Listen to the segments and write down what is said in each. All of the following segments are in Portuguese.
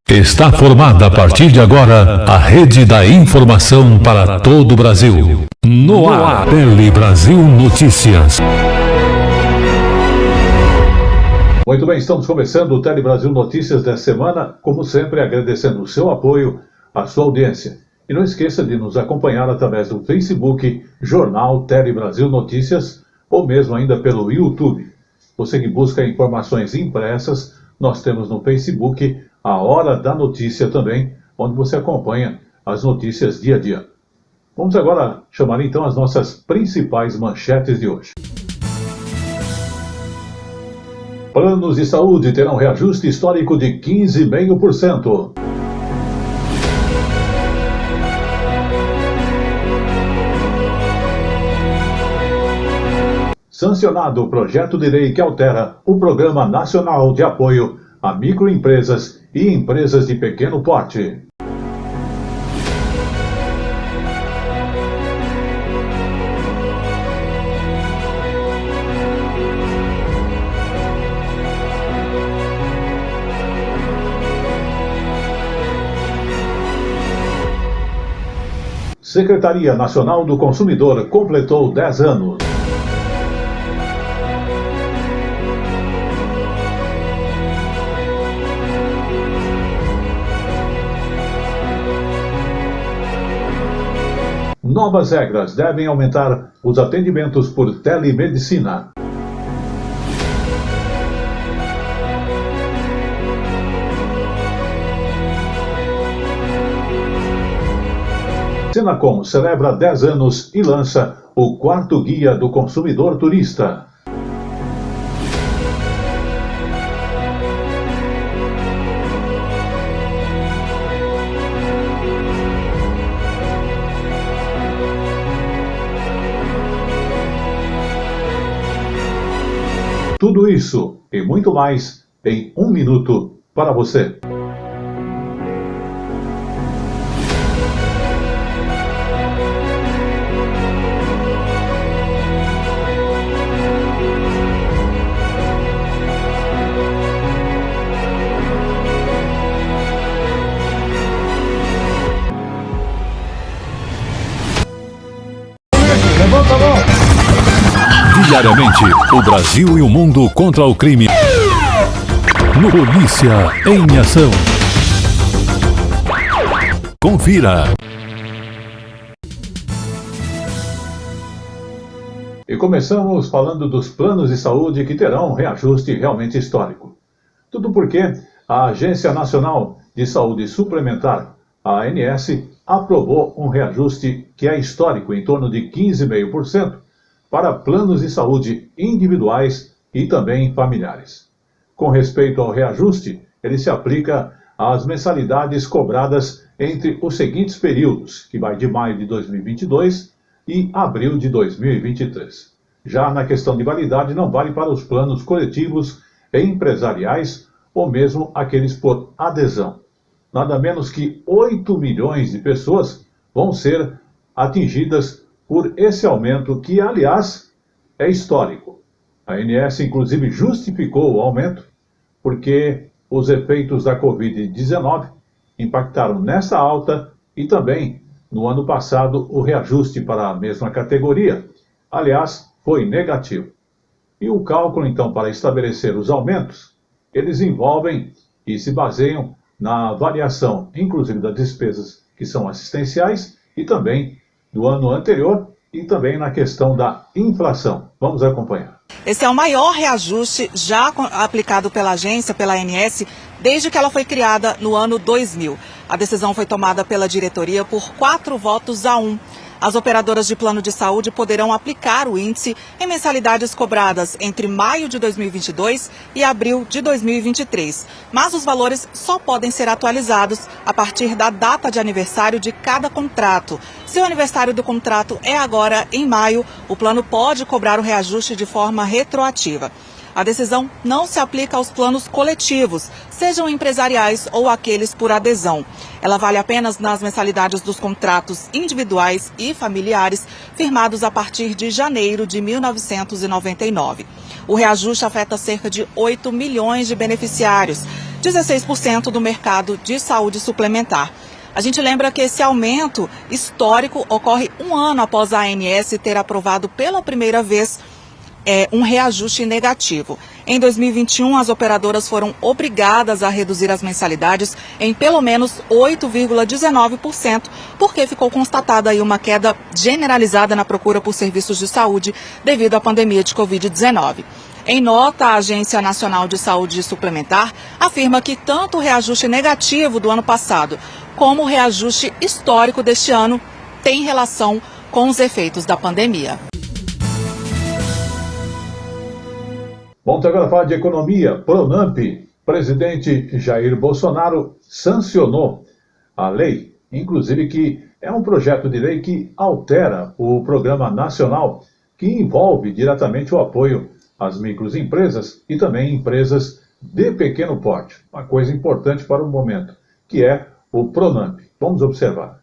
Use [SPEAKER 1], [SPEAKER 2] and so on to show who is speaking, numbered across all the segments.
[SPEAKER 1] Está formada a partir de agora a rede da informação para todo o Brasil. No ar, Tele Brasil Notícias.
[SPEAKER 2] Muito bem, estamos começando o Tele Brasil Notícias desta semana, como sempre agradecendo o seu apoio, a sua audiência. E não esqueça de nos acompanhar através do Facebook, Jornal Tele Brasil Notícias, ou mesmo ainda pelo YouTube. Você que busca informações impressas, nós temos no Facebook a Hora da Notícia também, onde você acompanha as notícias dia a dia. Vamos agora chamar então as nossas principais manchetes de hoje. Planos de saúde terão reajuste histórico de 15,5%. Sancionado o projeto de lei que altera o Programa Nacional de Apoio a Microempresas e Empresas de Pequeno Porte. Secretaria Nacional do Consumidor completou 10 anos. Novas regras devem aumentar os atendimentos por telemedicina. Senacom celebra 10 anos e lança o 4º Guia do Consumidor Turista. Tudo isso e muito mais em 1 minuto para você.
[SPEAKER 1] Levanta a mão! Diariamente, o Brasil e o mundo contra o crime. No Polícia em Ação. Confira.
[SPEAKER 2] E começamos falando dos planos de saúde que terão um reajuste realmente histórico. Tudo porque a Agência Nacional de Saúde Suplementar, a ANS, aprovou um reajuste que é histórico, em torno de 15,5%, para planos de saúde individuais e também familiares. Com respeito ao reajuste, ele se aplica às mensalidades cobradas entre os seguintes períodos, que vai de maio de 2022 e abril de 2023. Já na questão de validade, não vale para os planos coletivos e empresariais ou mesmo aqueles por adesão. Nada menos que 8 milhões de pessoas vão ser atingidas por esse aumento que, aliás, é histórico. A ANS, inclusive, justificou o aumento porque os efeitos da Covid-19 impactaram nessa alta e também, no ano passado, o reajuste para a mesma categoria, aliás, foi negativo. E o cálculo, então, para estabelecer os aumentos, eles envolvem e se baseiam na variação, inclusive, das despesas que são assistenciais e também do ano anterior e também na questão da inflação. Vamos acompanhar.
[SPEAKER 3] Esse é o maior reajuste já aplicado pela agência, pela ANS, desde que ela foi criada no ano 2000. A decisão foi tomada pela diretoria por 4 votos a 1. As operadoras de plano de saúde poderão aplicar o índice em mensalidades cobradas entre maio de 2022 e abril de 2023. Mas os valores só podem ser atualizados a partir da data de aniversário de cada contrato. Se o aniversário do contrato é agora em maio, o plano pode cobrar o reajuste de forma retroativa. A decisão não se aplica aos planos coletivos, sejam empresariais ou aqueles por adesão. Ela vale apenas nas mensalidades dos contratos individuais e familiares firmados a partir de janeiro de 1999. O reajuste afeta cerca de 8 milhões de beneficiários. 16% do mercado de saúde suplementar. A gente lembra que esse aumento histórico ocorre um ano após a ANS ter aprovado pela primeira vez um reajuste negativo. Em 2021, as operadoras foram obrigadas a reduzir as mensalidades em pelo menos 8,19%, porque ficou constatada aí uma queda generalizada na procura por serviços de saúde devido à pandemia de Covid-19. Em nota, a Agência Nacional de Saúde Suplementar afirma que tanto o reajuste negativo do ano passado como o reajuste histórico deste ano tem relação com os efeitos da pandemia.
[SPEAKER 2] Vamos agora falar de economia. Pronamp, presidente Jair Bolsonaro sancionou a lei, inclusive que é um projeto de lei que altera o Programa Nacional, que envolve diretamente o apoio às microempresas e também empresas de pequeno porte. Uma coisa importante para o momento, que é o Pronamp. Vamos observar.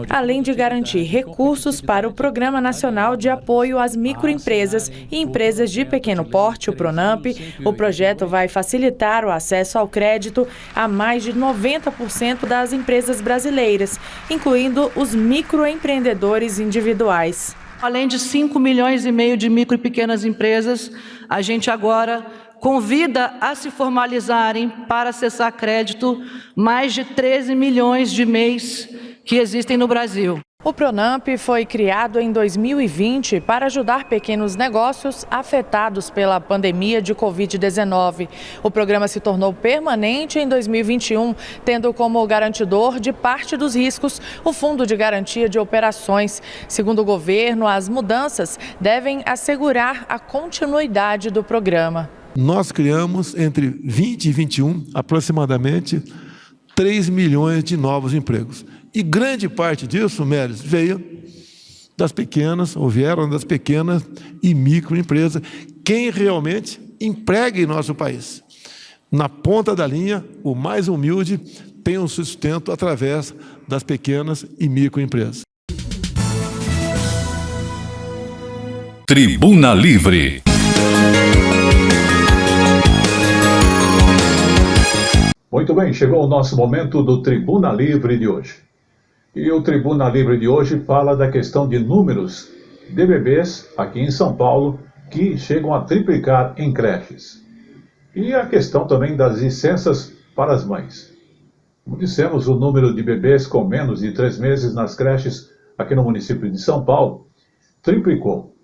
[SPEAKER 4] Além de garantir recursos para o Programa Nacional de Apoio às Microempresas e Empresas de Pequeno Porte, o Pronamp, o projeto vai facilitar o acesso ao crédito a mais de 90% das empresas brasileiras, incluindo os microempreendedores individuais.
[SPEAKER 5] Além de 5,5 milhões de micro e pequenas empresas, a gente agora convida a se formalizarem para acessar crédito mais de 13 milhões de MEIs que existem no Brasil.
[SPEAKER 4] O Pronamp foi criado em 2020 para ajudar pequenos negócios afetados pela pandemia de Covid-19. O programa se tornou permanente em 2021, tendo como garantidor de parte dos riscos o Fundo de Garantia de Operações. Segundo o governo, as mudanças devem assegurar a continuidade do programa.
[SPEAKER 6] Nós criamos entre 20 e 21 aproximadamente 3 milhões de novos empregos. E grande parte disso, Mélis, veio das pequenas, ou vieram das pequenas e microempresas, quem realmente emprega em nosso país. Na ponta da linha, o mais humilde tem um sustento através das pequenas e microempresas.
[SPEAKER 1] Tribuna Livre.
[SPEAKER 2] Muito bem, chegou o nosso momento do Tribuna Livre de hoje. E o Tribuna Livre de hoje fala da questão de números de bebês aqui em São Paulo que chegam a triplicar em creches. E a questão também das licenças para as mães. Como dissemos, o número de bebês com menos de 3 meses nas creches aqui no município de São Paulo triplicou.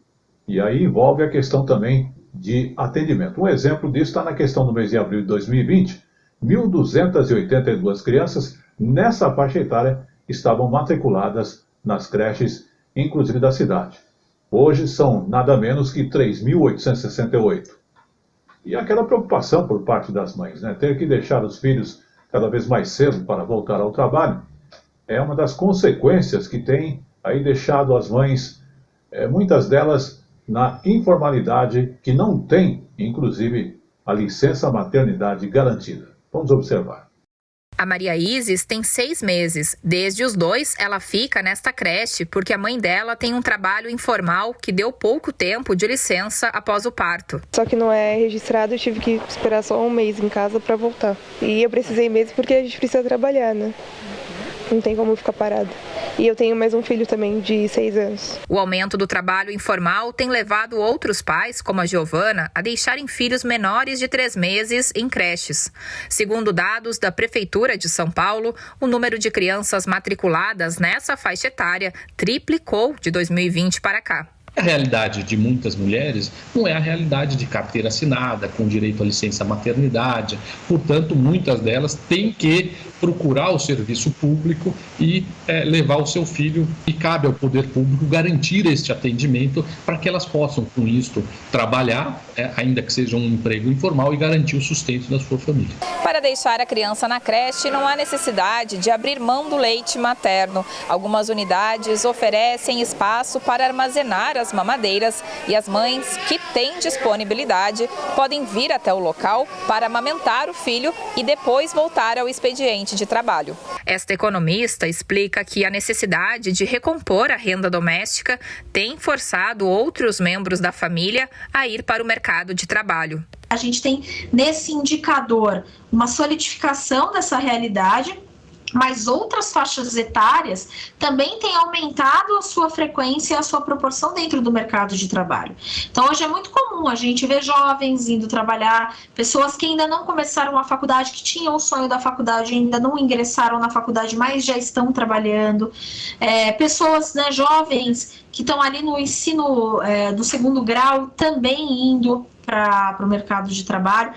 [SPEAKER 2] E aí envolve a questão também de atendimento. Um exemplo disso está na questão do mês de abril de 2020. 1.282 crianças nessa faixa etária estavam matriculadas nas creches, inclusive da cidade. Hoje são nada menos que 3.868. E aquela preocupação por parte das mães, né? Ter que deixar os filhos cada vez mais cedo para voltar ao trabalho, é uma das consequências que tem aí deixado as mães, muitas delas na informalidade, que não tem, inclusive, a licença maternidade garantida. Vamos observar.
[SPEAKER 7] A Maria Isis tem 6 meses. Desde os 2, ela fica nesta creche porque a mãe dela tem um trabalho informal que deu pouco tempo de licença após o parto.
[SPEAKER 8] Só que não é registrado, eu tive que esperar só 1 mês em casa para voltar. E eu precisei mesmo porque a gente precisa trabalhar, né? Não tem como ficar parada. E eu tenho mais um filho também de 6 anos.
[SPEAKER 7] O aumento do trabalho informal tem levado outros pais, como a Giovana, a deixarem filhos menores de 3 meses em creches. Segundo dados da Prefeitura de São Paulo, o número de crianças matriculadas nessa faixa etária triplicou de 2020 para cá.
[SPEAKER 9] A realidade de muitas mulheres não é a realidade de carteira assinada, com direito à licença maternidade. Portanto, muitas delas têm que procurar o serviço público e levar o seu filho. E cabe ao poder público garantir este atendimento para que elas possam, com isto, trabalhar, ainda que seja um emprego informal, e garantir o sustento da sua família.
[SPEAKER 7] Para deixar a criança na creche, não há necessidade de abrir mão do leite materno. Algumas unidades oferecem espaço para armazenar as mamadeiras e as mães que têm disponibilidade podem vir até o local para amamentar o filho e depois voltar ao expediente de trabalho. Esta economista explica que a necessidade de recompor a renda doméstica tem forçado outros membros da família a ir para o mercado de trabalho.
[SPEAKER 10] A gente tem nesse indicador uma solidificação dessa realidade, mas outras faixas etárias também têm aumentado a sua frequência e a sua proporção dentro do mercado de trabalho. Então, hoje é muito comum a gente ver jovens indo trabalhar, pessoas que ainda não começaram a faculdade, que tinham o sonho da faculdade, ainda não ingressaram na faculdade, mas já estão trabalhando. Pessoas, né, jovens que estão ali no ensino do segundo grau, também indo para o mercado de trabalho.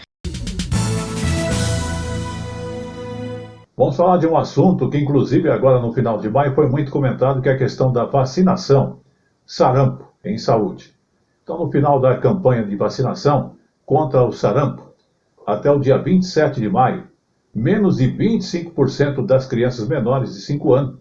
[SPEAKER 2] Vamos falar de um assunto que, inclusive, agora no final de maio foi muito comentado, que é a questão da vacinação, sarampo, em saúde. Então, no final da campanha de vacinação contra o sarampo, até o dia 27 de maio, menos de 25% das crianças menores de 5 anos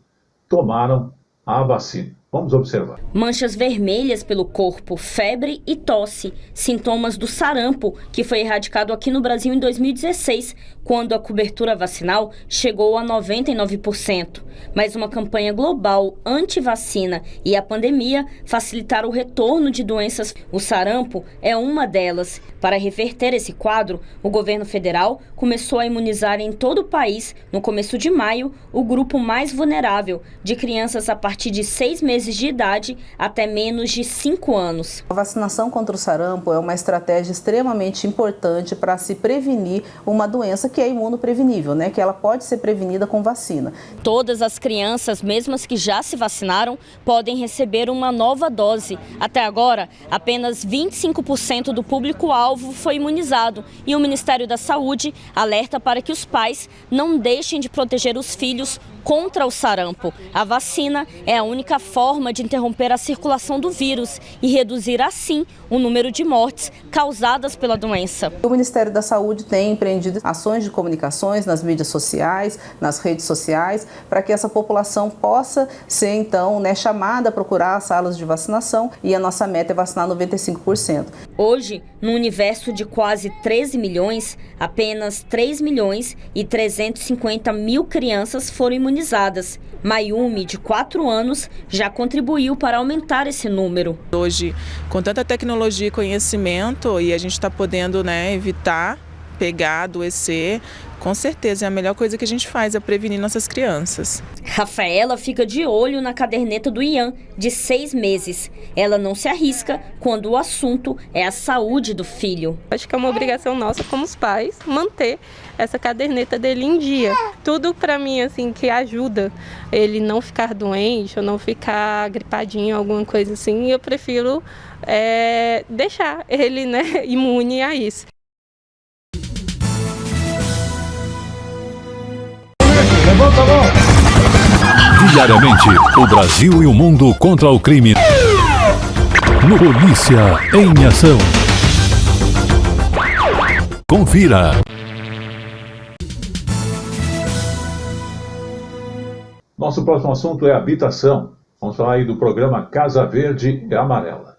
[SPEAKER 2] tomaram a vacina. Vamos observar.
[SPEAKER 11] Manchas vermelhas pelo corpo, febre e tosse, sintomas do sarampo, que foi erradicado aqui no Brasil em 2016, quando a cobertura vacinal chegou a 99%. Mas uma campanha global anti-vacina e a pandemia facilitaram o retorno de doenças. O sarampo é uma delas. Para reverter esse quadro, o governo federal começou a imunizar em todo o país, no começo de maio, o grupo mais vulnerável, de crianças a partir de 6 meses de idade até menos de 5 anos.
[SPEAKER 12] A vacinação contra o sarampo é uma estratégia extremamente importante para se prevenir uma doença que é imunoprevenível, né? Que ela pode ser prevenida com vacina.
[SPEAKER 11] Todas as crianças, mesmo as que já se vacinaram, podem receber uma nova dose. Até agora, apenas 25% do público-alvo foi imunizado e o Ministério da Saúde alerta para que os pais não deixem de proteger os filhos contra o sarampo. A vacina é a única forma de interromper a circulação do vírus e reduzir assim o número de mortes causadas pela doença.
[SPEAKER 12] O Ministério da Saúde tem empreendido ações de comunicações nas mídias sociais, nas redes sociais, para que essa população possa ser, então, chamada a procurar as salas de vacinação, e a nossa meta é vacinar 95%.
[SPEAKER 11] Hoje, no universo de quase 13 milhões, apenas 3 milhões e 350 mil crianças foram imunizadas. Mayumi, de 4 anos, já contribuiu para aumentar esse número.
[SPEAKER 13] Hoje, com tanta tecnologia e conhecimento, e a gente está podendo, evitar pegar, adoecer, com certeza é a melhor coisa que a gente faz, é prevenir nossas crianças.
[SPEAKER 11] Rafaela fica de olho na caderneta do Ian, de 6 meses. Ela não se arrisca quando o assunto é a saúde do filho.
[SPEAKER 14] Acho que é uma obrigação nossa como os pais manter essa caderneta dele em dia. Tudo para mim, assim, que ajuda ele não ficar doente ou não ficar gripadinho, alguma coisa assim, eu prefiro deixar ele, imune a isso.
[SPEAKER 2] Levanta a mão!
[SPEAKER 1] Diariamente, o Brasil e o mundo contra o crime. No Polícia em Ação. Confira.
[SPEAKER 2] Nosso próximo assunto é habitação. Vamos falar aí do programa Casa Verde e Amarela.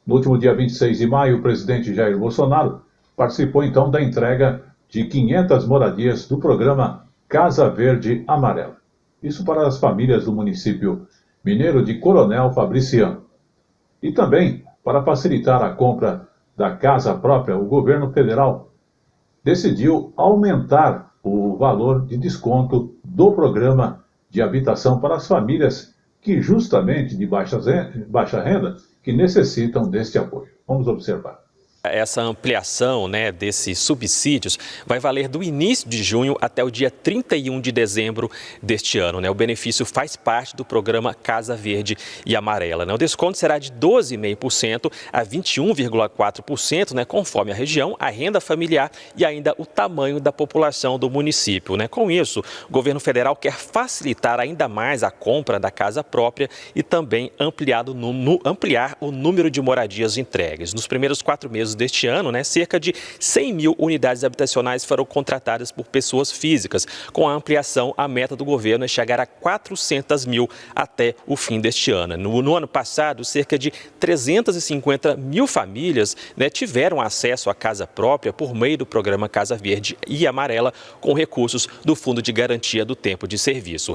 [SPEAKER 2] No último dia 26 de maio, o presidente Jair Bolsonaro participou então da entrega de 500 moradias do programa Casa Verde Amarela. Isso para as famílias do município mineiro de Coronel Fabriciano. E também, para facilitar a compra da casa própria, o governo federal decidiu aumentar o valor de desconto do programa de habitação para as famílias que justamente de baixa renda que necessitam deste apoio. Vamos observar.
[SPEAKER 15] Essa ampliação desses subsídios vai valer do início de junho até o dia 31 de dezembro deste ano. O benefício faz parte do programa Casa Verde e Amarela. O desconto será de 12,5% a 21,4%, conforme a região, a renda familiar e ainda o tamanho da população do município. Com isso, o governo federal quer facilitar ainda mais a compra da casa própria e também ampliar o número de moradias entregues. Nos primeiros 4 meses meados deste ano, cerca de 100 mil unidades habitacionais foram contratadas por pessoas físicas. Com a ampliação, a meta do governo é chegar a 400 mil até o fim deste ano. No ano passado, cerca de 350 mil famílias tiveram acesso à casa própria por meio do programa Casa Verde e Amarela, com recursos do Fundo de Garantia do Tempo de Serviço.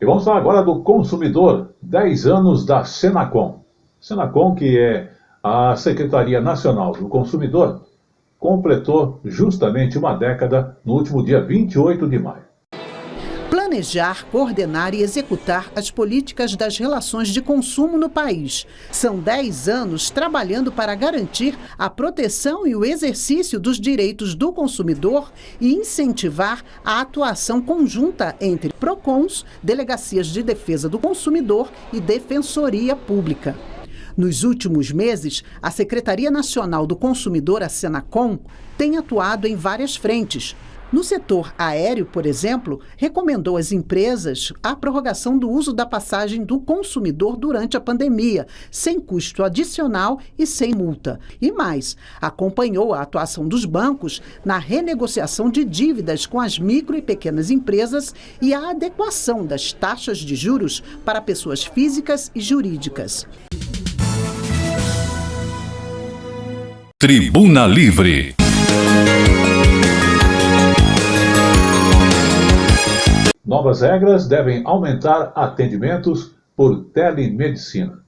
[SPEAKER 2] E vamos falar agora do consumidor, 10 anos da Senacom. Senacom, que é a Secretaria Nacional do Consumidor, completou justamente uma década no último dia 28 de maio.
[SPEAKER 16] Planejar, coordenar e executar as políticas das relações de consumo no país. São 10 anos trabalhando para garantir a proteção e o exercício dos direitos do consumidor e incentivar a atuação conjunta entre PROCONs, Delegacias de Defesa do Consumidor e Defensoria Pública. Nos últimos meses, a Secretaria Nacional do Consumidor, a Senacom, tem atuado em várias frentes. No setor aéreo, por exemplo, recomendou às empresas a prorrogação do uso da passagem do consumidor durante a pandemia, sem custo adicional e sem multa. E mais, acompanhou a atuação dos bancos na renegociação de dívidas com as micro e pequenas empresas e a adequação das taxas de juros para pessoas físicas e jurídicas.
[SPEAKER 1] Tribuna Livre.
[SPEAKER 2] Novas regras devem aumentar atendimentos por telemedicina.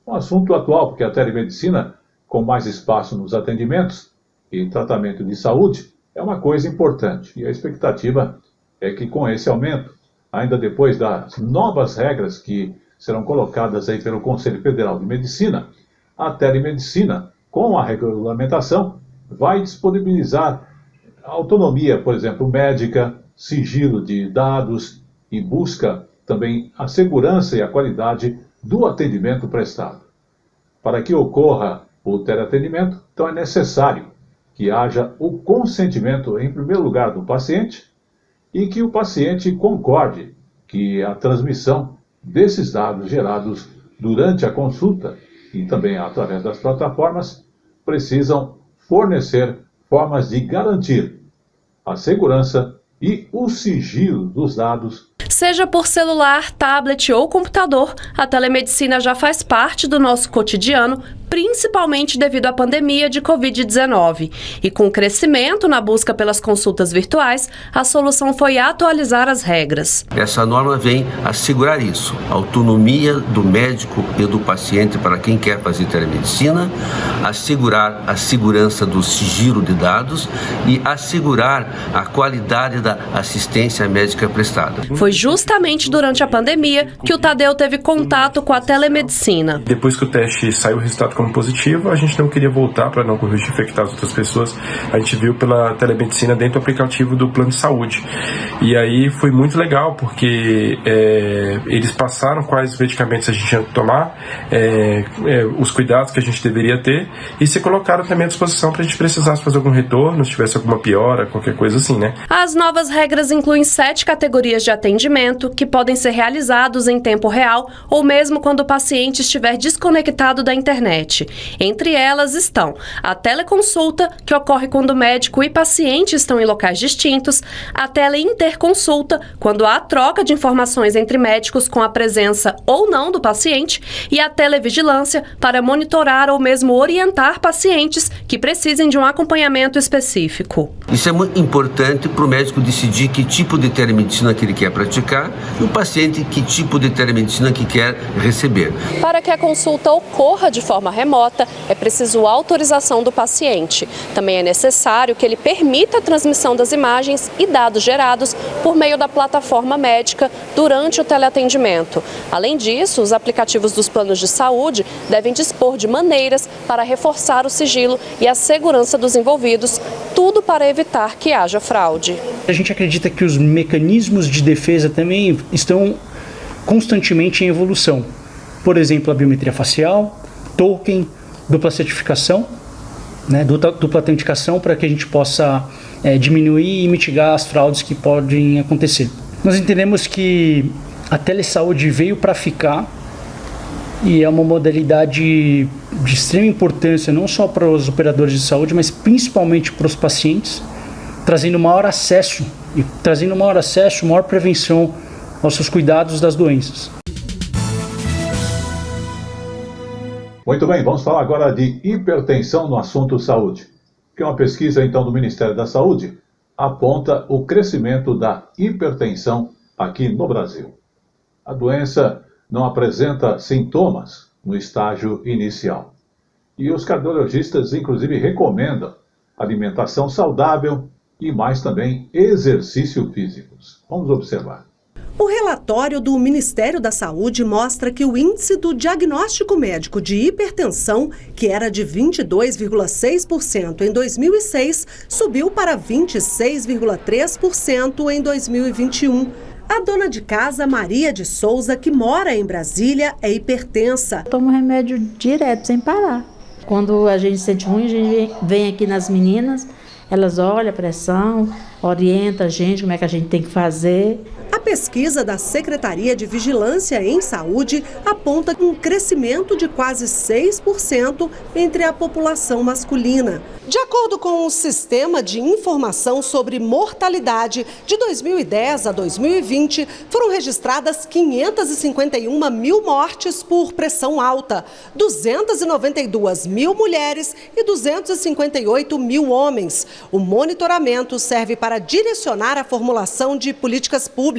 [SPEAKER 2] Um assunto atual, porque a telemedicina, com mais espaço nos atendimentos e tratamento de saúde, é uma coisa importante. E a expectativa é que com esse aumento, ainda depois das novas regras que serão colocadas aí pelo Conselho Federal de Medicina, a telemedicina, com a regulamentação, vai disponibilizar autonomia, por exemplo, médica, sigilo de dados e busca também a segurança e a qualidade do atendimento prestado. Para que ocorra o teleatendimento, então é necessário que haja o consentimento, em primeiro lugar, do paciente e que o paciente concorde que a transmissão desses dados gerados durante a consulta e também através das plataformas precisam fornecer formas de garantir a segurança e o sigilo dos dados.
[SPEAKER 17] Seja por celular, tablet ou computador, a telemedicina já faz parte do nosso cotidiano, principalmente devido à pandemia de Covid-19. E com o crescimento na busca pelas consultas virtuais, a solução foi atualizar as regras.
[SPEAKER 18] Essa norma vem assegurar isso, a autonomia do médico e do paciente para quem quer fazer telemedicina, assegurar a segurança do sigilo de dados e assegurar a qualidade da assistência médica prestada.
[SPEAKER 17] Foi justamente durante a pandemia que o Tadeu teve contato com a telemedicina.
[SPEAKER 19] Depois que o teste saiu o resultado como positivo, a gente não queria voltar para não correr de infectar as outras pessoas. A gente viu pela telemedicina dentro do aplicativo do plano de saúde. E aí foi muito legal, porque eles passaram quais medicamentos a gente tinha que tomar, os cuidados que a gente deveria ter, e se colocaram também à disposição para a gente precisasse fazer algum retorno, se tivesse alguma piora, qualquer coisa assim, né?
[SPEAKER 17] As novas regras incluem 7 categorias de atendimento que podem ser realizados em tempo real ou mesmo quando o paciente estiver desconectado da internet. Entre elas estão a teleconsulta, que ocorre quando o médico e paciente estão em locais distintos, a teleinterconsulta, quando há troca de informações entre médicos com a presença ou não do paciente, e a televigilância, para monitorar ou mesmo orientar pacientes que precisem de um acompanhamento específico.
[SPEAKER 18] Isso é muito importante para o médico decidir que tipo de telemedicina que ele quer praticar e o paciente que tipo de telemedicina que quer receber.
[SPEAKER 17] Para que a consulta ocorra de forma remota, é preciso autorização do paciente. Também é necessário que ele permita a transmissão das imagens e dados gerados por meio da plataforma médica durante o teleatendimento. Além disso, os aplicativos dos planos de saúde devem dispor de maneiras para reforçar o sigilo e a segurança dos envolvidos, tudo para evitar que haja fraude.
[SPEAKER 20] A gente acredita que os mecanismos de defesa também estão constantemente em evolução. Por exemplo, a biometria facial, token, dupla certificação, dupla autenticação, para que a gente possa diminuir e mitigar as fraudes que podem acontecer. Nós entendemos que a telesaúde veio para ficar e é uma modalidade de extrema importância não só para os operadores de saúde, mas principalmente para os pacientes, trazendo maior acesso, maior prevenção aos seus cuidados das doenças.
[SPEAKER 2] Muito bem, vamos falar agora de hipertensão no assunto saúde. Que uma pesquisa, então, do Ministério da Saúde aponta o crescimento da hipertensão aqui no Brasil. A doença não apresenta sintomas no estágio inicial. E os cardiologistas, inclusive, recomendam alimentação saudável e mais também exercício físicos. Vamos observar.
[SPEAKER 21] O relatório do Ministério da Saúde mostra que o índice do diagnóstico médico de hipertensão, que era de 22,6% em 2006, subiu para 26,3% em 2021. A dona de casa, Maria de Souza, que mora em Brasília, é hipertensa.
[SPEAKER 22] Tomo remédio direto, sem parar. Quando a gente sente ruim, a gente vem aqui nas meninas, elas olham a pressão, orientam a gente como é que a gente tem que fazer.
[SPEAKER 21] A pesquisa da Secretaria de Vigilância em Saúde aponta um crescimento de quase 6% entre a população masculina. De acordo com o Sistema de Informação sobre Mortalidade, de 2010 a 2020, foram registradas 551 mil mortes por pressão alta, 292 mil mulheres e 258 mil homens. O monitoramento serve para direcionar a formulação de políticas públicas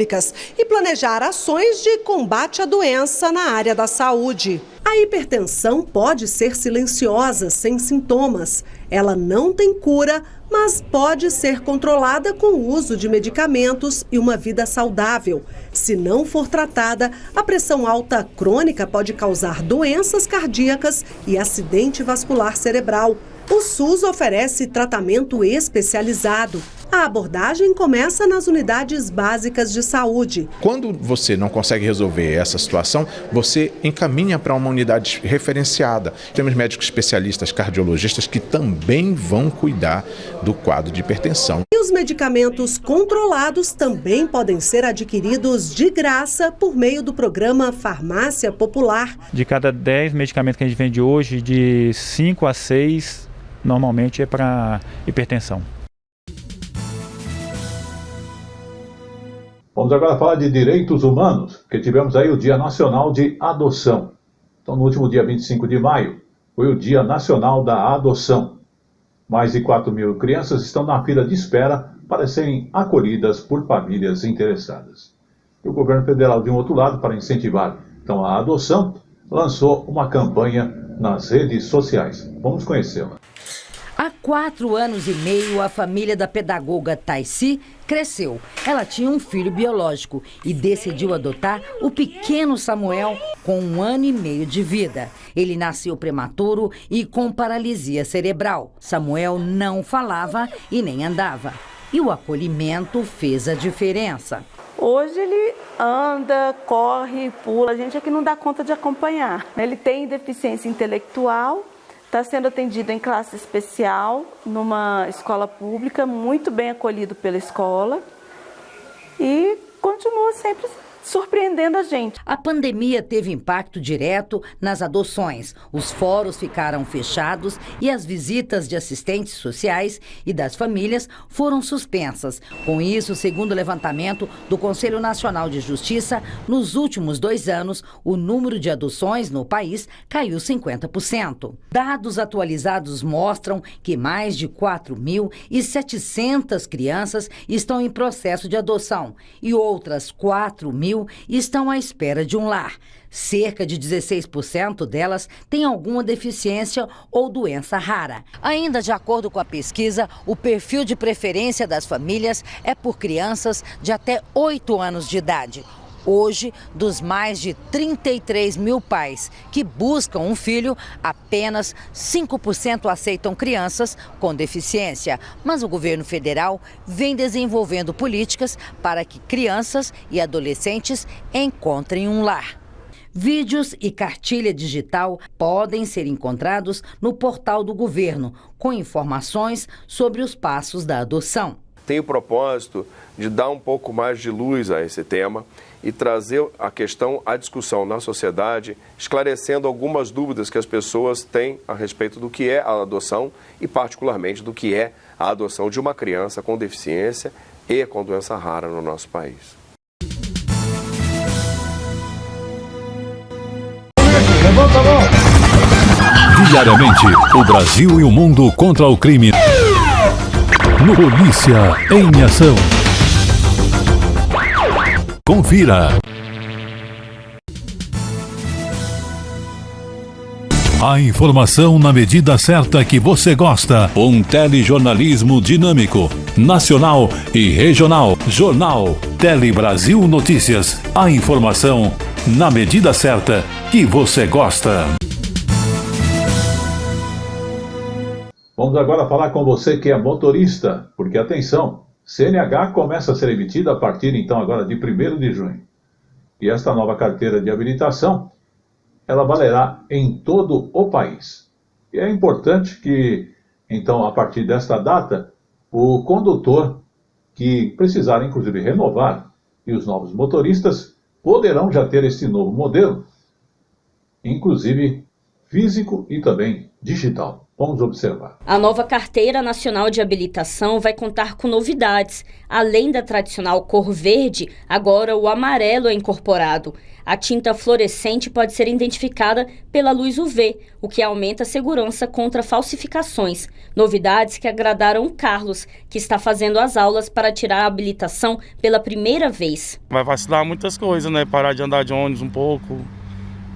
[SPEAKER 21] e planejar ações de combate à doença na área da saúde. A hipertensão pode ser silenciosa, sem sintomas. Ela não tem cura, mas pode ser controlada com o uso de medicamentos e uma vida saudável. Se não for tratada, a pressão alta crônica pode causar doenças cardíacas e acidente vascular cerebral. O SUS oferece tratamento especializado. A abordagem começa nas unidades básicas de saúde.
[SPEAKER 23] Quando você não consegue resolver essa situação, você encaminha para uma unidade referenciada. Temos médicos especialistas, cardiologistas, que também vão cuidar do quadro de hipertensão.
[SPEAKER 21] E os medicamentos controlados também podem ser adquiridos de graça por meio do programa Farmácia Popular.
[SPEAKER 24] De cada 10 medicamentos que a gente vende hoje, de 5 a 6, normalmente é para hipertensão.
[SPEAKER 2] Vamos agora falar de direitos humanos, porque tivemos aí o Dia Nacional de Adoção. Então, no último dia 25 de maio, foi o Dia Nacional da Adoção. Mais de 4 mil crianças estão na fila de espera para serem acolhidas por famílias interessadas. E o governo federal, de um outro lado, para incentivar então a adoção, lançou uma campanha nas redes sociais. Vamos conhecê-la.
[SPEAKER 25] Há 4 anos e meio, a família da pedagoga Taici cresceu. Ela tinha um filho biológico e decidiu adotar o pequeno Samuel com 1 ano e meio de vida. Ele nasceu prematuro e com paralisia cerebral. Samuel não falava e nem andava. E o acolhimento fez a diferença.
[SPEAKER 26] Hoje ele anda, corre, pula. A gente é que não dá conta de acompanhar. Ele tem deficiência intelectual. Está sendo atendido em classe especial, numa escola pública, muito bem acolhido pela escola e continua sempre surpreendendo a gente.
[SPEAKER 25] A pandemia teve impacto direto nas adoções. Os fóruns ficaram fechados e as visitas de assistentes sociais e das famílias foram suspensas. Com isso, segundo o levantamento do Conselho Nacional de Justiça, nos últimos 2 anos, o número de adoções no país caiu 50%. Dados atualizados mostram que mais de 4.700 crianças estão em processo de adoção e outras 4.000 estão à espera de um lar. Cerca de 16% delas têm alguma deficiência ou doença rara. Ainda de acordo com a pesquisa, o perfil de preferência das famílias é por crianças de até 8 anos de idade. Hoje, dos mais de 33 mil pais que buscam um filho, apenas 5% aceitam crianças com deficiência. Mas o governo federal vem desenvolvendo políticas para que crianças e adolescentes encontrem um lar. Vídeos e cartilha digital podem ser encontrados no portal do governo, com informações sobre os passos da adoção.
[SPEAKER 3] tem o propósito de dar um pouco mais de luz a esse tema e trazer a questão à discussão na sociedade, esclarecendo algumas dúvidas que as pessoas têm a respeito do que é a adoção e, particularmente, do que é a adoção de uma criança com deficiência e com doença rara no nosso país.
[SPEAKER 2] Levanta a mão!
[SPEAKER 1] Diariamente, o Brasil e o mundo contra o crime. No Polícia em Ação. Confira. A informação na medida certa que você gosta. Um telejornalismo dinâmico, nacional e regional. Jornal Tele Brasil Notícias. A informação na medida certa que você gosta.
[SPEAKER 2] Vamos agora falar com você que é motorista, porque atenção, CNH começa a ser emitida a partir então agora de 1º de junho. E esta nova carteira de habilitação, ela valerá em todo o país. E é importante que, então, a partir desta data, o condutor que precisar, inclusive, renovar, e os novos motoristas poderão já ter esse novo modelo, inclusive físico e também digital. Vamos observar.
[SPEAKER 11] A nova Carteira Nacional de Habilitação vai contar com novidades. Além da tradicional cor verde, agora o amarelo é incorporado. A tinta fluorescente pode ser identificada pela luz UV, o que aumenta a segurança contra falsificações. Novidades que agradaram o Carlos, que está fazendo as aulas para tirar a habilitação pela primeira vez.
[SPEAKER 4] Vai vacilar muitas coisas, né? Parar de andar de ônibus um pouco.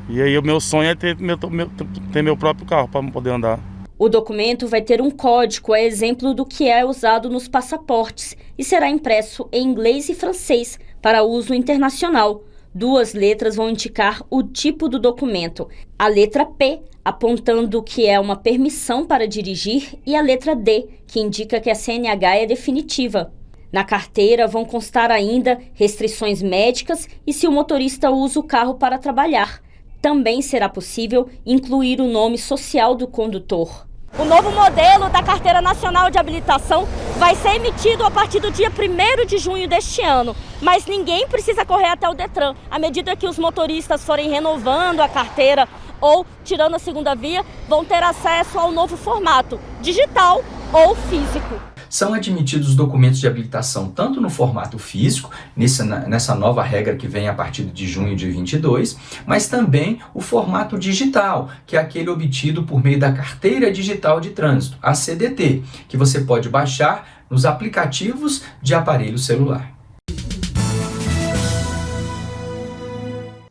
[SPEAKER 4] E aí o meu sonho é ter meu próprio carro para poder andar.
[SPEAKER 11] O documento vai ter um código, a exemplo do que é usado nos passaportes, e será impresso em inglês e francês para uso internacional. 2 letras vão indicar o tipo do documento. A letra P, apontando que é uma permissão para dirigir, e a letra D, que indica que a CNH é definitiva. Na carteira vão constar ainda restrições médicas e se o motorista usa o carro para trabalhar. Também será possível incluir o nome social do condutor. O novo modelo da Carteira Nacional de Habilitação vai ser emitido a partir do dia 1º de junho deste ano, mas ninguém precisa correr até o Detran. À medida que os motoristas forem renovando a carteira ou tirando a segunda via, vão ter acesso ao novo formato, digital ou físico.
[SPEAKER 5] São admitidos documentos de habilitação tanto no formato físico, nessa nova regra que vem a partir de junho de 22, mas também o formato digital, que é aquele obtido por meio da Carteira Digital de Trânsito, a CDT, que você pode baixar nos aplicativos de aparelho celular.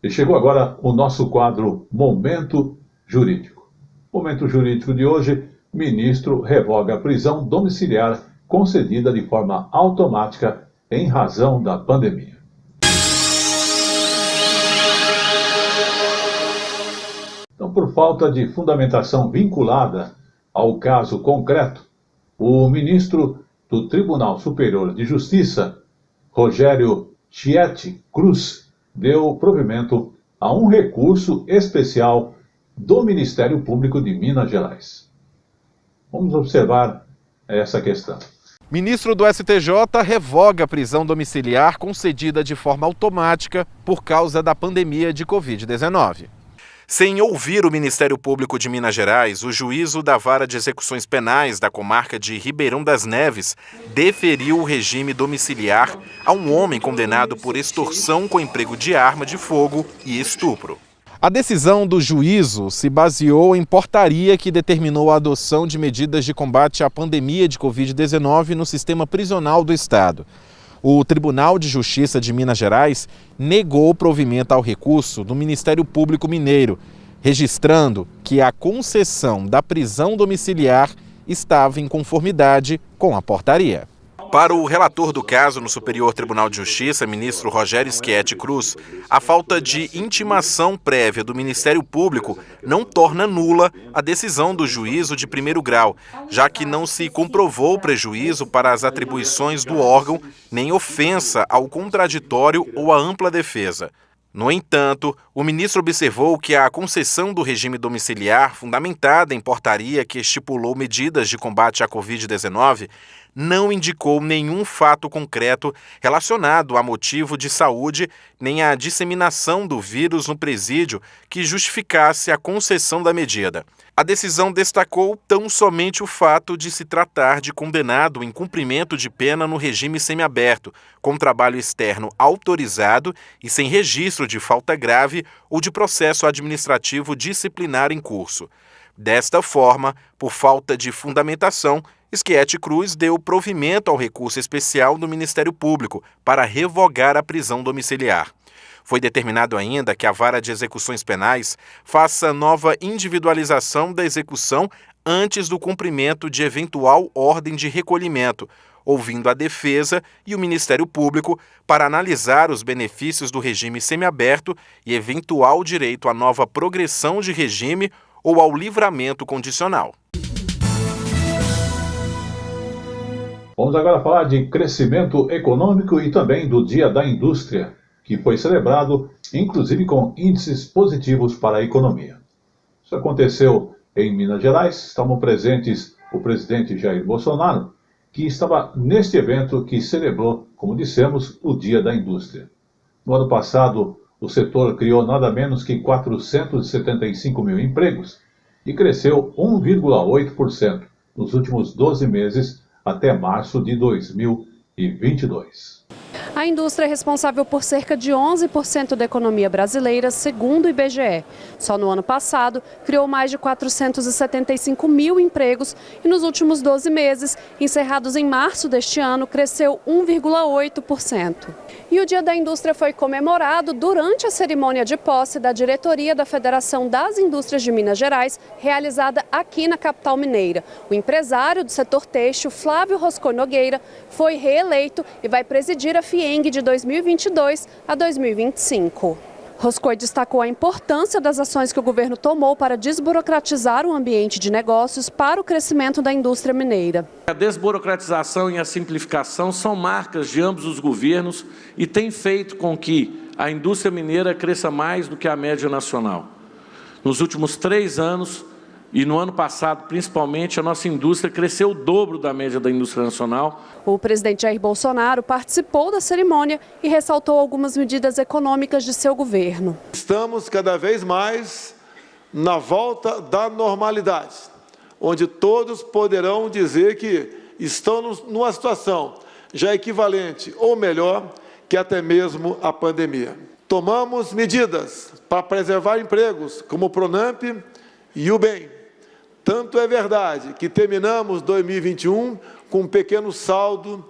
[SPEAKER 2] E chegou agora o nosso quadro Momento Jurídico. Momento Jurídico de hoje, ministro revoga a prisão domiciliar concedida de forma automática em razão da pandemia. Então, por falta de fundamentação vinculada ao caso concreto, o ministro do Tribunal Superior de Justiça, Rogério Chieti Cruz, deu provimento a um recurso especial do Ministério Público de Minas Gerais. Vamos observar essa questão.
[SPEAKER 6] Ministro do STJ revoga a prisão domiciliar concedida de forma automática por causa da pandemia de Covid-19. Sem ouvir o Ministério Público de Minas Gerais, o juízo da Vara de Execuções Penais da comarca de Ribeirão das Neves deferiu o regime domiciliar a um homem condenado por extorsão com emprego de arma de fogo e estupro. A decisão do juízo se baseou em portaria que determinou a adoção de medidas de combate à pandemia de Covid-19 no sistema prisional do Estado. O Tribunal de Justiça de Minas Gerais negou provimento ao recurso do Ministério Público Mineiro, registrando que a concessão da prisão domiciliar estava em conformidade com a portaria. Para o relator do caso no Superior Tribunal de Justiça, ministro Rogério Chieti Cruz, a falta de intimação prévia do Ministério Público não torna nula a decisão do juízo de primeiro grau, já que não se comprovou prejuízo para as atribuições do órgão, nem ofensa ao contraditório ou à ampla defesa. No entanto, o ministro observou que a concessão do regime domiciliar, fundamentada em portaria que estipulou medidas de combate à Covid-19, não indicou nenhum fato concreto relacionado a motivo de saúde nem à disseminação do vírus no presídio que justificasse a concessão da medida. A decisão destacou tão somente o fato de se tratar de condenado em cumprimento de pena no regime semiaberto, com trabalho externo autorizado e sem registro de falta grave ou de processo administrativo disciplinar em curso. Desta forma, por falta de fundamentação, Schietti Cruz deu provimento ao recurso especial do Ministério Público para revogar a prisão domiciliar. Foi determinado ainda que a Vara de Execuções Penais faça nova individualização da execução antes do cumprimento de eventual ordem de recolhimento, ouvindo a defesa e o Ministério Público para analisar os benefícios do regime semiaberto e eventual direito à nova progressão de regime ou ao livramento condicional.
[SPEAKER 2] Vamos agora falar de crescimento econômico e também do Dia da Indústria, que foi celebrado, inclusive com índices positivos para a economia. Isso aconteceu em Minas Gerais, estavam presentes o presidente Jair Bolsonaro, que estava neste evento que celebrou, como dissemos, o Dia da Indústria. No ano passado, o setor criou nada menos que 475 mil empregos e cresceu 1,8% nos últimos 12 meses até março de 2022.
[SPEAKER 7] A indústria é responsável por cerca de 11% da economia brasileira, segundo o IBGE. Só no ano passado, criou mais de 475 mil empregos e nos últimos 12 meses, encerrados em março deste ano, cresceu 1,8%. E o Dia da Indústria foi comemorado durante a cerimônia de posse da diretoria da Federação das Indústrias de Minas Gerais, realizada aqui na capital mineira. O empresário do setor têxtil, Flávio Roscoe Nogueira, foi reeleito e vai presidir a FIENG de 2022 a 2025. Roscoe destacou a importância das ações que o governo tomou para desburocratizar o ambiente de negócios para o crescimento da indústria mineira.
[SPEAKER 8] A desburocratização e a simplificação são marcas de ambos os governos e tem feito com que a indústria mineira cresça mais do que a média nacional. Nos últimos 3 anos, e no ano passado, principalmente, a nossa indústria cresceu o dobro da média da indústria nacional.
[SPEAKER 7] O presidente Jair Bolsonaro participou da cerimônia e ressaltou algumas medidas econômicas de seu governo.
[SPEAKER 9] Estamos cada vez mais na volta da normalidade, onde todos poderão dizer que estão numa situação já equivalente ou melhor que até mesmo a pandemia. Tomamos medidas para preservar empregos, como o Pronamp e o BEM. Tanto é verdade que terminamos 2021 com um pequeno saldo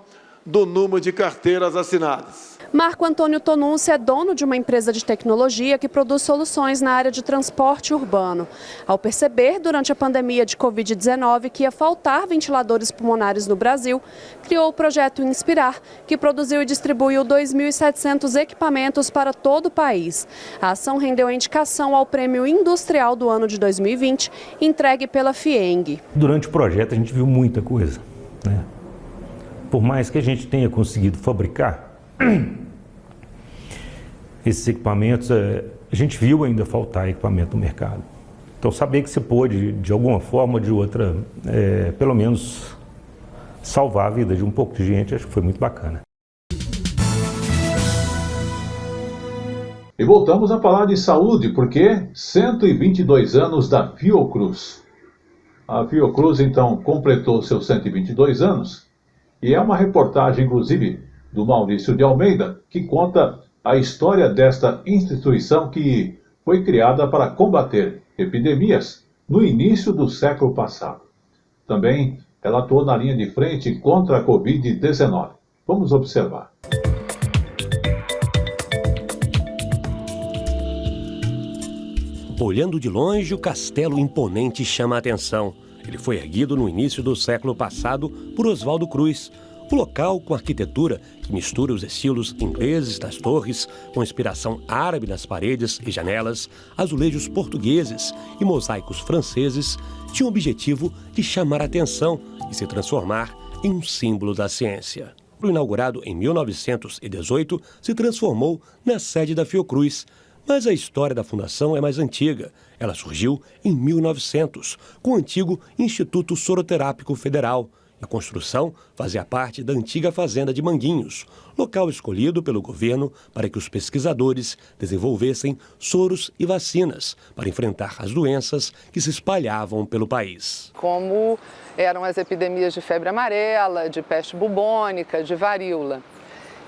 [SPEAKER 9] do número de carteiras assinadas.
[SPEAKER 7] Marco Antônio Tonunci é dono de uma empresa de tecnologia que produz soluções na área de transporte urbano. Ao perceber, durante a pandemia de Covid-19, que ia faltar ventiladores pulmonares no Brasil, criou o projeto Inspirar, que produziu e distribuiu 2.700 equipamentos para todo o país. A ação rendeu a indicação ao Prêmio Industrial do ano de 2020, entregue pela FIENG.
[SPEAKER 10] Durante o projeto a gente viu muita coisa, né? Por mais que a gente tenha conseguido fabricar esses equipamentos, a gente viu ainda faltar equipamento no mercado. Então, saber que você pôde, de alguma forma ou de outra, pelo menos salvar a vida de um pouco de gente, acho que foi muito bacana.
[SPEAKER 2] E voltamos a falar de saúde, porque 122 anos da Fiocruz. A Fiocruz, então, completou seus 122 anos. E é uma reportagem, inclusive, do Maurício de Almeida, que conta a história desta instituição que foi criada para combater epidemias no início do século passado. Também ela atuou na linha de frente contra a Covid-19. Vamos observar.
[SPEAKER 12] Olhando de longe, o castelo imponente chama a atenção. Ele foi erguido no início do século passado por Oswaldo Cruz. O local com arquitetura que mistura os estilos ingleses das torres, com inspiração árabe nas paredes e janelas, azulejos portugueses e mosaicos franceses, tinha o objetivo de chamar a atenção e se transformar em um símbolo da ciência. O inaugurado em 1918, se transformou na sede da Fiocruz. Mas a história da fundação é mais antiga. Ela surgiu em 1900, com o antigo Instituto Soroterápico Federal, A construção fazia parte da antiga fazenda de Manguinhos, local escolhido pelo governo para que os pesquisadores desenvolvessem soros e vacinas para enfrentar as doenças que se espalhavam pelo país.
[SPEAKER 13] Como eram as epidemias de febre amarela, de peste bubônica, de varíola.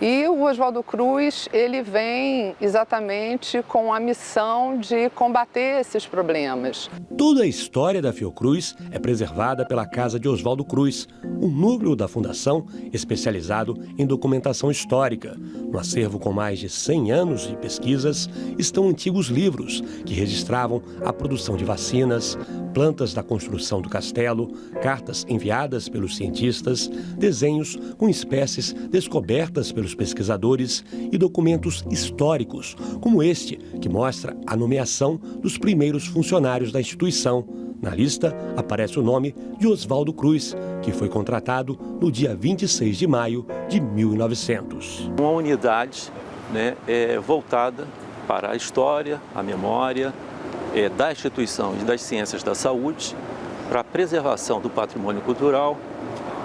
[SPEAKER 13] E o Oswaldo Cruz, ele vem exatamente com a missão de combater esses problemas.
[SPEAKER 12] Toda a história da Fiocruz é preservada pela Casa de Oswaldo Cruz, um núcleo da Fundação especializado em documentação histórica. No acervo com mais de 100 anos de pesquisas estão antigos livros que registravam a produção de vacinas, plantas da construção do castelo, cartas enviadas pelos cientistas, desenhos com espécies descobertas pelos pesquisadores e documentos históricos, como este, que mostra a nomeação dos primeiros funcionários da instituição. Na lista aparece o nome de Oswaldo Cruz, que foi contratado no dia 26 de maio de 1900.
[SPEAKER 14] Uma unidade, voltada para a história, a memória da instituição e das ciências da saúde, para a preservação do patrimônio cultural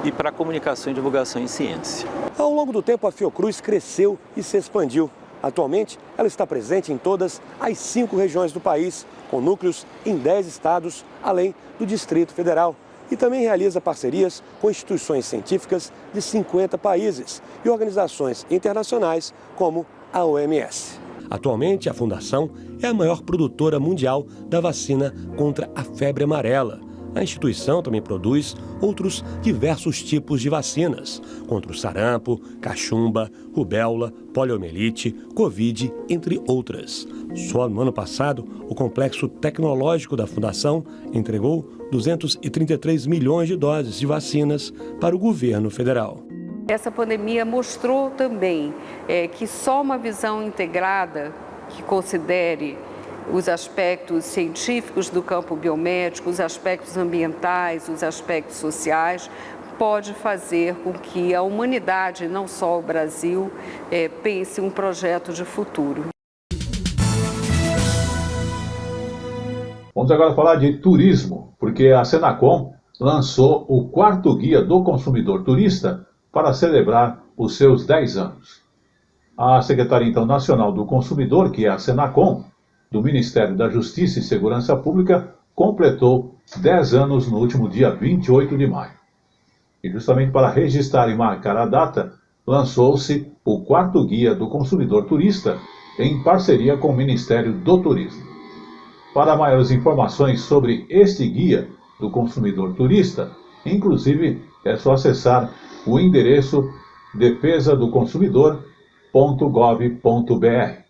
[SPEAKER 14] e para a comunicação e divulgação em ciência.
[SPEAKER 12] Ao longo do tempo, a Fiocruz cresceu e se expandiu. Atualmente, ela está presente em todas as 5 regiões do país, com núcleos em 10 estados, além do Distrito Federal. E também realiza parcerias com instituições científicas de 50 países e organizações internacionais como a OMS. Atualmente, a Fundação é a maior produtora mundial da vacina contra a febre amarela. A instituição também produz outros diversos tipos de vacinas, contra o sarampo, cachumba, rubéola, poliomielite, Covid, entre outras. Só no ano passado, o complexo tecnológico da Fundação entregou 233 milhões de doses de vacinas para o governo federal.
[SPEAKER 13] Essa pandemia mostrou também que só uma visão integrada que considere os aspectos científicos do campo biomédico, os aspectos ambientais, os aspectos sociais, pode fazer com que a humanidade, não só o Brasil, pense um projeto de futuro.
[SPEAKER 2] Vamos agora falar de turismo, porque a Senacom lançou o 4º Guia do Consumidor Turista para celebrar os seus 10 anos. A Secretaria Nacional do Consumidor, que é a Senacom, do Ministério da Justiça e Segurança Pública, completou 10 anos no último dia 28 de maio. E justamente para registrar e marcar a data, lançou-se o 4º Guia do Consumidor Turista, em parceria com o Ministério do Turismo. Para maiores informações sobre este Guia do Consumidor Turista, inclusive é só acessar o endereço defesadoconsumidor.gov.br.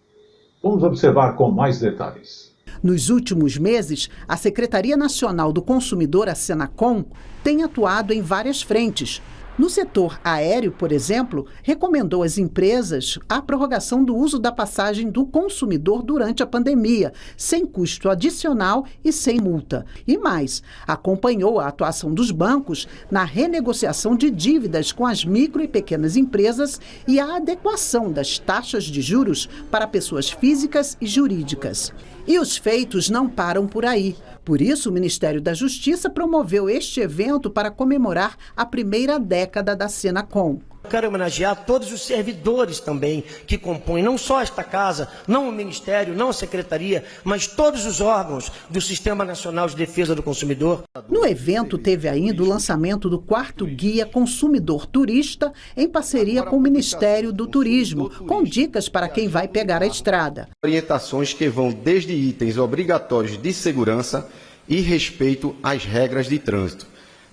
[SPEAKER 2] Vamos observar com mais detalhes.
[SPEAKER 15] Nos últimos meses, a Secretaria Nacional do Consumidor, a Senacom, tem atuado em várias frentes. No setor aéreo, por exemplo, recomendou às empresas a prorrogação do uso da passagem do consumidor durante a pandemia, sem custo adicional e sem multa. E mais, acompanhou a atuação dos bancos na renegociação de dívidas com as micro e pequenas empresas e a adequação das taxas de juros para pessoas físicas e jurídicas. E os feitos não param por aí. Por isso, o Ministério da Justiça promoveu este evento para comemorar a primeira década da Senacom.
[SPEAKER 16] Quero homenagear todos os servidores também que compõem não só esta casa, não o Ministério, não a Secretaria, mas todos os órgãos do Sistema Nacional de Defesa do Consumidor.
[SPEAKER 15] No evento teve ainda o lançamento do 4º Guia Consumidor Turista em parceria com o Ministério do Turismo, com dicas para quem vai pegar a estrada.
[SPEAKER 18] Orientações que vão desde itens obrigatórios de segurança e respeito às regras de trânsito,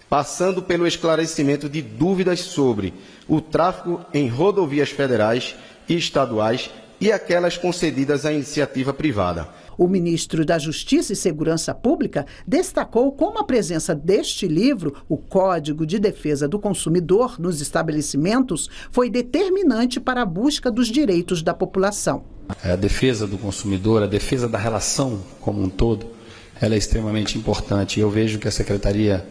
[SPEAKER 18] passando pelo esclarecimento de dúvidas sobre o tráfego em rodovias federais e estaduais e aquelas concedidas à iniciativa privada.
[SPEAKER 15] O ministro da Justiça e Segurança Pública destacou como a presença deste livro, o Código de Defesa do Consumidor, nos estabelecimentos, foi determinante para a busca dos direitos da população.
[SPEAKER 19] A defesa do consumidor, a defesa da relação como um todo, ela é extremamente importante. Eu vejo que a Secretaria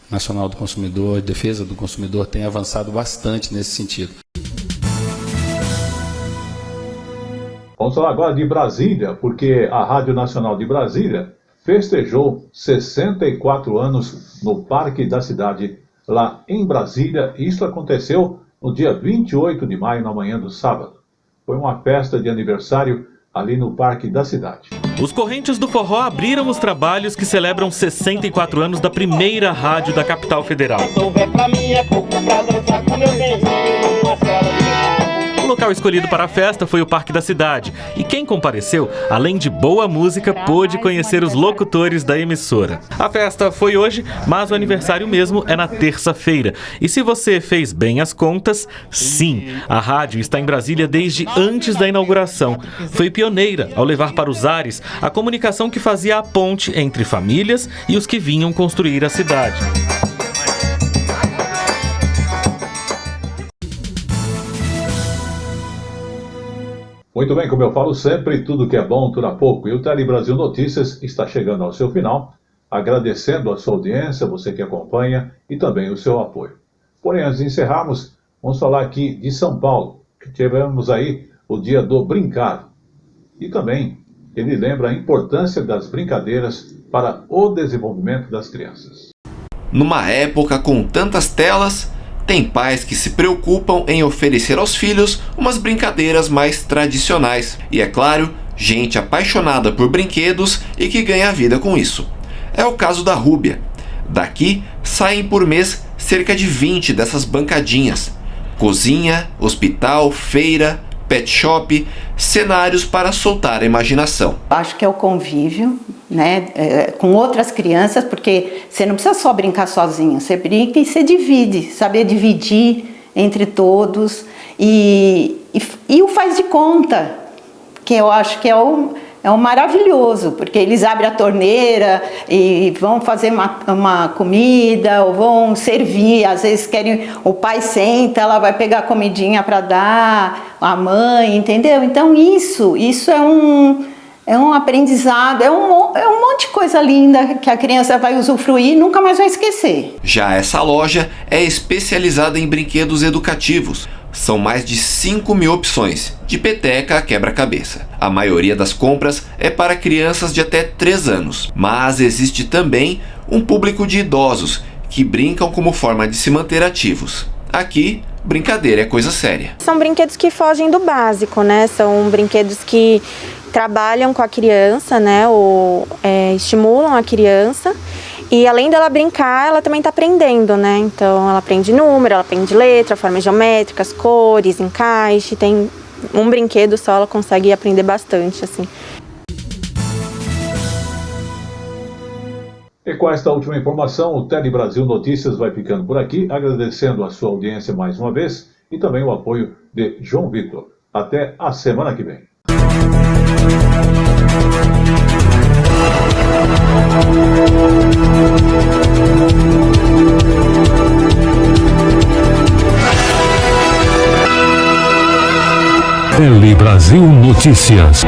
[SPEAKER 19] Nacional do Consumidor, Defesa do Consumidor, tem avançado bastante nesse sentido.
[SPEAKER 2] Vamos falar agora de Brasília, porque a Rádio Nacional de Brasília festejou 64 anos no Parque da Cidade, lá em Brasília. Isso aconteceu no dia 28 de maio, na manhã do sábado. Foi uma festa de aniversário ali no Parque da Cidade.
[SPEAKER 17] Os Correntes do Forró abriram os trabalhos que celebram 64 anos da primeira rádio da capital federal. O local escolhido para a festa foi o Parque da Cidade. E quem compareceu, além de boa música, pôde conhecer os locutores da emissora. A festa foi hoje, mas o aniversário mesmo é na terça-feira. E se você fez bem as contas, sim, a rádio está em Brasília desde antes da inauguração. Foi pioneira ao levar para os ares a comunicação que fazia a ponte entre famílias e os que vinham construir a cidade.
[SPEAKER 2] Muito bem, como eu falo sempre, tudo que é bom dura pouco. E o Tele Brasil Notícias está chegando ao seu final, agradecendo a sua audiência, você que acompanha, e também o seu apoio. Porém, antes de encerrarmos, vamos falar aqui de São Paulo, que tivemos aí o dia do brincar. E também, ele lembra a importância das brincadeiras para o desenvolvimento das crianças.
[SPEAKER 20] Numa época com tantas telas, tem pais que se preocupam em oferecer aos filhos umas brincadeiras mais tradicionais. E é claro, gente apaixonada por brinquedos e que ganha vida com isso. É o caso da Rúbia. Daqui saem por mês cerca de 20 dessas bancadinhas. Cozinha, hospital, feira, pet shop, cenários para soltar a imaginação.
[SPEAKER 21] Acho que é o convívio, né, com outras crianças, porque você não precisa só brincar sozinho, você brinca e você divide, saber dividir entre todos e o faz de conta, que eu acho que é um maravilhoso, porque eles abrem a torneira e vão fazer uma comida ou vão servir, às vezes querem, o pai senta, ela vai pegar a comidinha para dar, a mãe, entendeu? Então isso é um aprendizado, é um monte de coisa linda que a criança vai usufruir e nunca mais vai esquecer.
[SPEAKER 20] Já essa loja é especializada em brinquedos educativos. São mais de 5.000 opções, de peteca a quebra-cabeça. A maioria das compras é para crianças de até 3 anos, mas existe também um público de idosos que brincam como forma de se manter ativos. Aqui, brincadeira é coisa séria.
[SPEAKER 22] São brinquedos que fogem do básico, né? São brinquedos que trabalham com a criança, né? Ou estimulam a criança. E além dela brincar, ela também está aprendendo, né? Então ela aprende número, ela aprende letra, formas geométricas, cores, encaixe. Tem um brinquedo só, ela consegue aprender bastante, assim.
[SPEAKER 2] E com esta última informação, o Tele Brasil Notícias vai ficando por aqui, agradecendo a sua audiência mais uma vez e também o apoio de João Vitor. Até a semana que vem.
[SPEAKER 1] Tele Brasil Notícias.